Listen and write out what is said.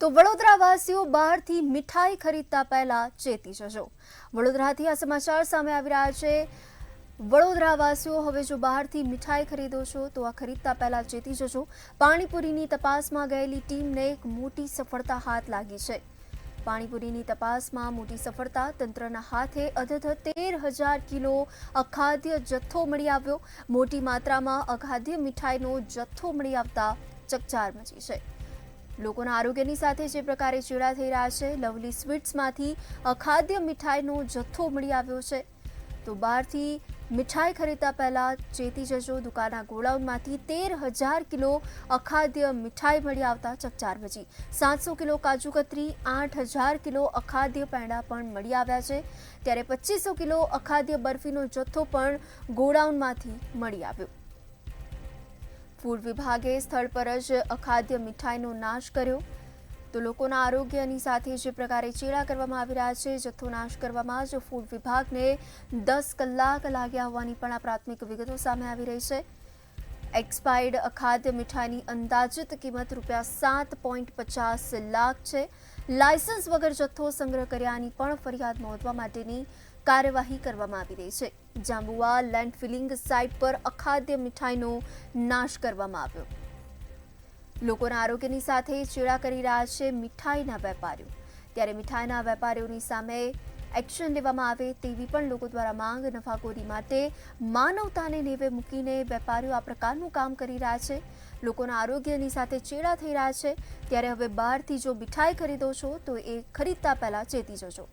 તો વડોદરાવાસીઓ બહારથી મીઠાઈ ખરીદતા પહેલા ચેતી જજો। વડોદરાથી આ સમાચાર સામે આવી રહ્યા છે। વડોદરાવાસીઓ હવે જો બહારથી મીઠાઈ ખરીદો છો તો આ ખરીદતા પહેલા ચેતી જજો। પાણીપુરીની તપાસમાં ગયેલી ટીમને એક મોટી સફળતા હાથ લાગી છે। પાણીપુરીની તપાસમાં મોટી સફળતા, તંત્રના હાથે અધધ 13,000 કિલો અખાદ્ય જથ્થો મળી આવ્યો। મોટી માત્રામાં અખાદ્ય મીઠાઈનો જથ્થો મળી આવતા ચકચાર મચી છે। લોકોના આરોગ્યની સાથે જે પ્રકારે ચેડા થઈ રહ્યા છે, લવલી સ્વીટ્સમાંથી અખાદ્ય મીઠાઈનો જથ્થો મળી આવ્યો છે। તો બહારથી મીઠાઈ ખરીદતા પહેલા ચેતી જજો। દુકાનના ગોડાઉનમાંથી 13,000 કિલો અખાદ્ય મીઠાઈ મળી આવતા ચકચાર મચી। 700 કિલો કાજુ કતરી, 8,000 કિલો અખાદ્ય પેંડા પણ મળી આવ્યા છે। ત્યારે 2500 કિલો અખાદ્ય બરફીનો જથ્થો પણ ગોડાઉનમાંથી મળી આવ્યો। ફૂડ વિભાગે સ્થળ પર જ અખાદ્ય મીઠાઈનો નાશ કર્યો। તો લોકોના આરોગ્યની સાથે જે પ્રકારે ચેડા કરવામાં આવી રહ્યા છે, જથ્થો નાશ કરવામાં જ ફૂડ વિભાગને 10 કલાક લાગ્યા હોવાની પણ આ પ્રાથમિક વિગતો સામે આવી રહી છે। એક્સપાયર્ડ અખાદ્ય મીઠાઈની અંદાજિત કિંમત ₹7.50 લાખ છે। લાયસન્સ વગર જથ્થો સંગ્રહ કર્યાની પણ ફરિયાદ નોંધવા માટેની કાર્યવાહી કરવામાં આવી રહી છે। જાંબુઆ લેન્ડફિલિંગ સાઇટ પર અખાદ્ય મીઠાઈનો નાશ કરવામાં આવ્યો। લોકોના આરોગ્યની સાથે ચેડા કરી રહ્યા છે મીઠાઈના વેપારીઓ। ત્યારે મીઠાઈના વેપારીઓની સામે એક્શન લેવામાં આવે તેવી પણ લોકો દ્વારા માંગ। નફાખોરી માટે માનવતાને નેવે મૂકીને વેપારીઓ આ પ્રકારનું કામ કરી રહ્યા છે। લોકોના આરોગ્યની સાથે ચેડા થઈ રહ્યા છે। ત્યારે હવે બહારથી જો મીઠાઈ ખરીદો છો તો એ ખરીદતા પહેલા ચેતી જજો।